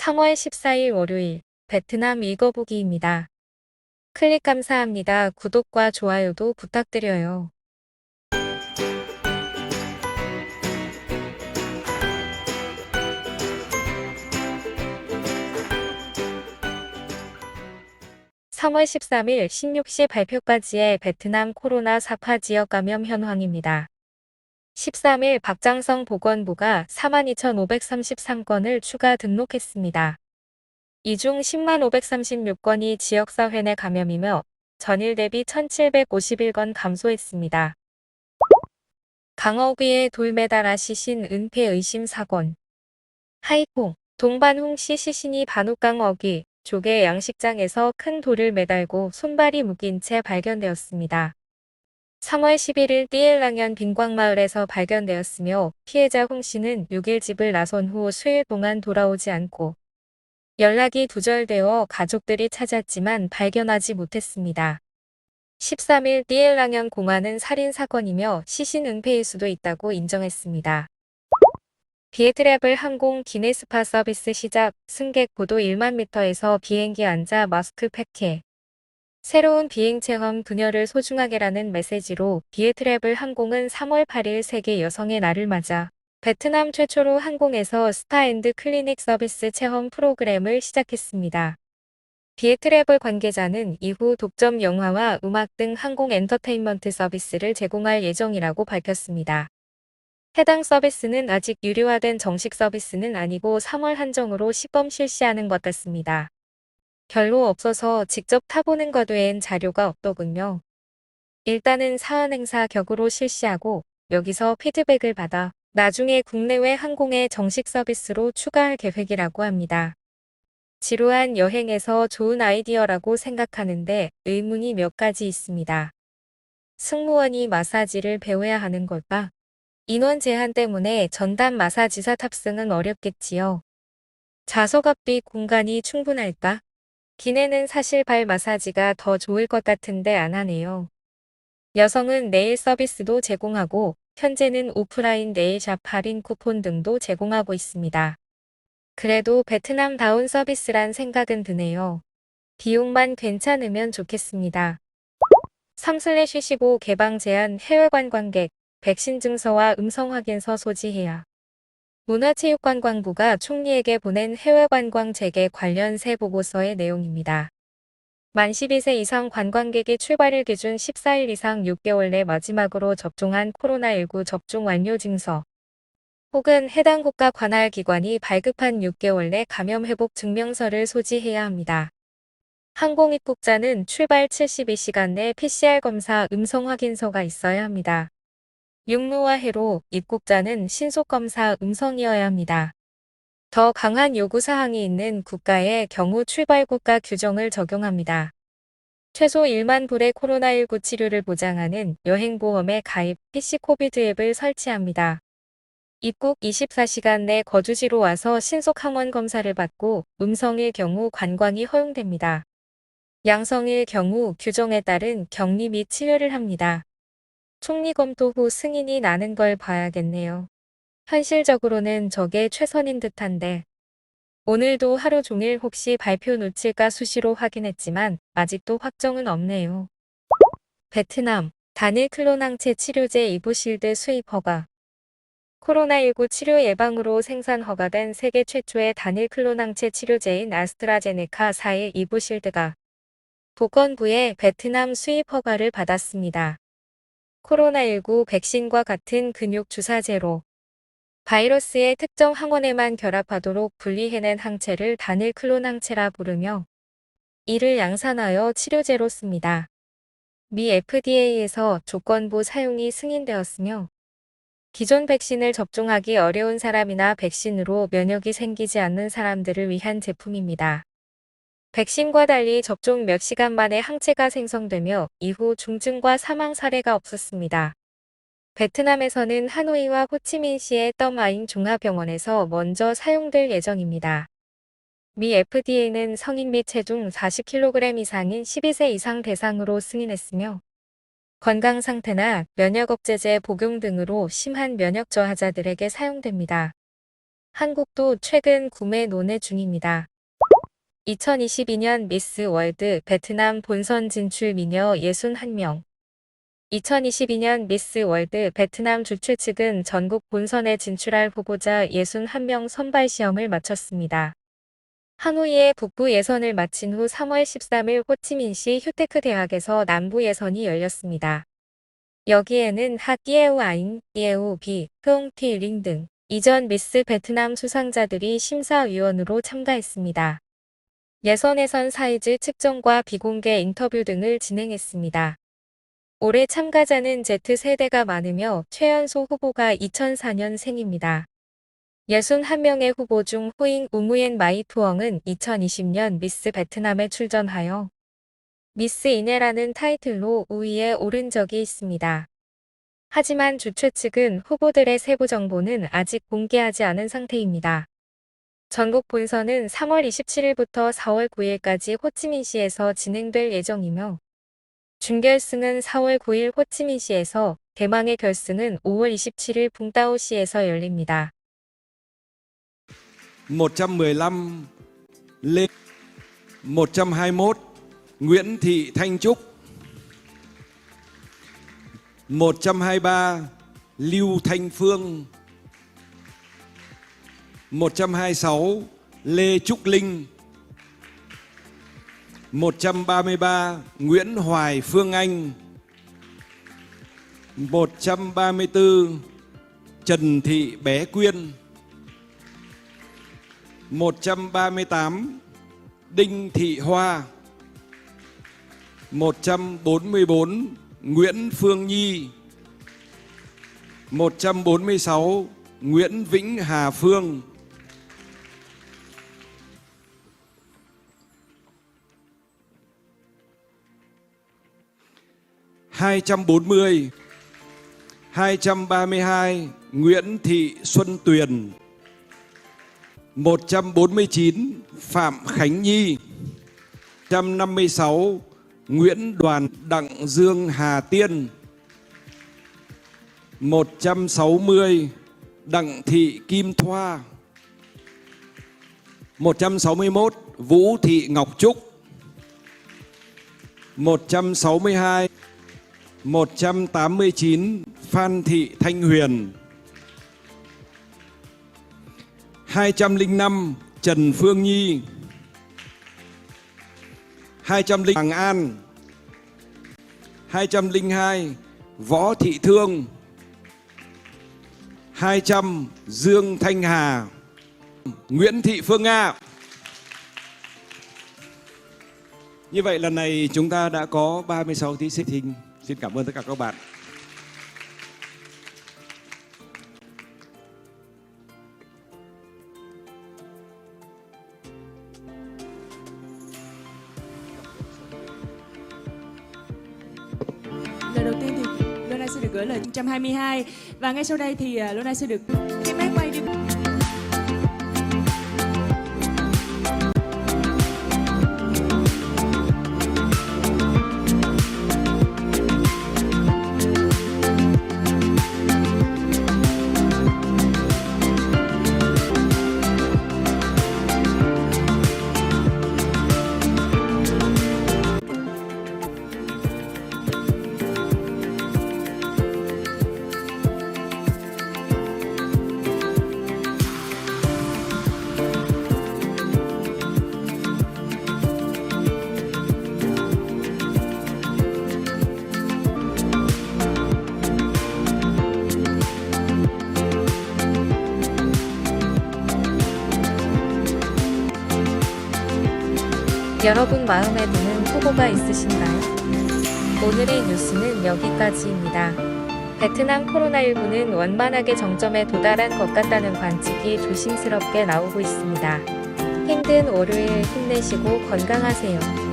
3월 14일 월요일 베트남 읽어보기입니다. 클릭 감사합니다. 구독과 좋아요도 부탁드려요. (3월 13일) 16시 발표까지의 베트남 코로나 4파 지역 감염 현황입니다. 13일 박장성 보건부가 42,533건을 추가 등록했습니다. 이 중 10만 536건이 지역사회 내 감염이며 전일 대비 1,751건 감소했습니다. 강어귀에 돌 매달아 시신 은폐 의심 사건. 하이퐁, 동반홍씨 시신이 반옥강 어귀, 조개 양식장에서 큰 돌을 매달고 손발이 묶인 채 발견되었습니다. 3월 11일 띠엘랑현 빈광마을에서 발견되었으며 피해자 홍씨는 6일 집을 나선 후 수일 동안 돌아오지 않고 연락이 두절되어 가족들이 찾았지만 발견하지 못했습니다. 13일 띠엘랑현 공안은 살인사건이며 시신 은폐일 수도 있다고 인정했습니다. 비에트래블 항공 기네스파 서비스 시작, 승객 고도 1만 미터에서 비행기 앉아 마스크 팩해. 새로운 비행 체험 그녀를 소중하게라는 메시지로 비에트래블 항공은 3월 8일 세계 여성의 날을 맞아 베트남 최초로 항공에서 스파 앤드 클리닉 서비스 체험 프로그램을 시작했습니다. 비에트래블 관계자는 이후 독점 영화와 음악 등 항공 엔터테인먼트 서비스를 제공할 예정이라고 밝혔습니다. 해당 서비스는 아직 유료화된 정식 서비스는 아니고 3월 한정으로 시범 실시하는 것 같습니다. 별로 없어서 직접 타보는 것 외엔 자료가 없더군요. 일단은 사은행사 격으로 실시하고 여기서 피드백을 받아 나중에 국내외 항공의 정식 서비스로 추가할 계획이라고 합니다. 지루한 여행에서 좋은 아이디어라고 생각하는데 의문이 몇 가지 있습니다. 승무원이 마사지를 배워야 하는 걸까? 인원 제한 때문에 전담 마사지사 탑승은 어렵겠지요. 좌석 앞뒤 공간이 충분할까? 기내는 사실 발 마사지가 더 좋을 것 같은데 안 하네요. 여성은 네일 서비스도 제공하고 현재는 오프라인 네일샵 할인 쿠폰 등도 제공하고 있습니다. 그래도 베트남다운 서비스란 생각은 드네요. 비용만 괜찮으면 좋겠습니다. 3/15 개방 제한 해외 관광객, 백신 증서와 음성 확인서 소지해야. 문화체육관광부가 총리에게 보낸 해외 관광 재개 관련 새 보고서의 내용입니다. 만 12세 이상 관광객이 출발일 기준 14일 이상 6개월 내 마지막으로 접종한 코로나19 접종 완료 증서 혹은 해당 국가 관할 기관이 발급한 6개월 내 감염 회복 증명서를 소지해야 합니다. 항공 입국자는 출발 72시간 내 PCR 검사 음성 확인서가 있어야 합니다. 육로와 해로 입국자는 신속 검사 음성이어야 합니다. 더 강한 요구사항이 있는 국가의 경우 출발 국가 규정을 적용합니다. 최소 1만 불의 코로나19 치료를 보장하는 여행보험에 가입 PC 코비드 앱을 설치합니다. 입국 24시간 내 거주지로 와서 신속 항원 검사를 받고 음성일 경우 관광이 허용됩니다. 양성일 경우 규정에 따른 격리 및 치료를 합니다. 총리 검토 후 승인이 나는 걸 봐야겠네요. 현실적으로는 저게 최선인 듯한데. 오늘도 하루 종일 혹시 발표 놓칠까 수시로 확인했지만 아직도 확정은 없네요. 베트남, 단일 클론 항체 치료제 이브실드 수입 허가. 코로나19 치료 예방으로 생산 허가된 세계 최초의 단일 클론 항체 치료제인 아스트라제네카사의 이브실드가 보건부의 베트남 수입 허가를 받았습니다. 코로나19 백신과 같은 근육 주사제로 바이러스의 특정 항원에만 결합하도록 분리해낸 항체를 단일 클론 항체라 부르며 이를 양산하여 치료제로 씁니다. 미 FDA에서 조건부 사용이 승인되었으며 기존 백신을 접종하기 어려운 사람이나 백신으로 면역이 생기지 않는 사람들을 위한 제품입니다. 백신과 달리 접종 몇 시간 만에 항체가 생성되며 이후 중증과 사망 사례가 없었습니다. 베트남에서는 하노이와 호치민시의 덤아잉 종합병원에서 먼저 사용될 예정입니다. 미 FDA는 성인 및 체중 40kg 이상인 12세 이상 대상으로 승인했으며 건강 상태나 면역 억제제 복용 등으로 심한 면역 저하자들에게 사용됩니다. 한국도 최근 구매 논의 중입니다. 2022년 미스 월드 베트남 본선 진출 미녀 61명. 2022년 미스 월드 베트남 주최 측은 전국 본선에 진출할 후보자 61명 선발 시험을 마쳤습니다. 하노이의 북부 예선을 마친 후 3월 13일 호치민시 휴테크 대학에서 남부 예선이 열렸습니다. 여기에는 하 띠에우 아잉, 띠에우 비, 흐옹 튀링 등 이전 미스 베트남 수상자들이 심사위원으로 참가했습니다. 예선에선 사이즈 측정과 비공개 인터뷰 등을 진행했습니다. 올해 참가자는 Z세대가 많으며 최연소 후보가 2004년생입니다. 61명의 후보 중 후잉 우무옌 마이투엉은 2020년 미스 베트남에 출전하여 미스 이네라는 타이틀로 우위에 오른 적이 있습니다. 하지만 주최 측은 후보들의 세부 정보는 아직 공개하지 않은 상태입니다. 전국 본선은 3월 27일부터 4월 9일까지 호치민시에서 진행될 예정이며 준결승은 4월 9일 호치민시에서, 대망의 결승은 5월 27일 붕따오시에서 열립니다. 115 Lê 121 Nguyễn Thị Thanh Trúc 123 Lưu Thanh Phương 126 Lê Trúc Linh 133 Nguyễn Hoài Phương Anh 134 Trần Thị Bé Quyên 138 Đinh Thị Hoa 144 Nguyễn Phương Nhi 146 Nguyễn Vĩnh Hà Phương 240 232 Nguyễn Thị Xuân Tuyền 149 Phạm Khánh Nhi 156 Nguyễn Đoàn Đặng Dương Hà Tiên 160 Đặng Thị Kim Thoa 161 Vũ Thị Ngọc Trúc 162 189 Phan Thị Thanh Huyền 205 Trần Phương Nhi 205 Hoàng An 202 Võ Thị Thương 200 Dương Thanh Hà Nguyễn Thị Phương Nga. Như vậy lần này chúng ta đã có 36 thí sinh. Xin cảm ơn tất cả các bạn. Lời đầu tiên thì Lona sẽ được gửi lời 122 và ngay sau đây thì Lona sẽ được cái máy quay đi. 여러분 마음에 드는 후보가 있으신가요? 오늘의 뉴스는 여기까지입니다. 베트남 코로나19는 원만하게 정점에 도달한 것 같다는 관측이 조심스럽게 나오고 있습니다. 힘든 월요일 힘내시고 건강하세요.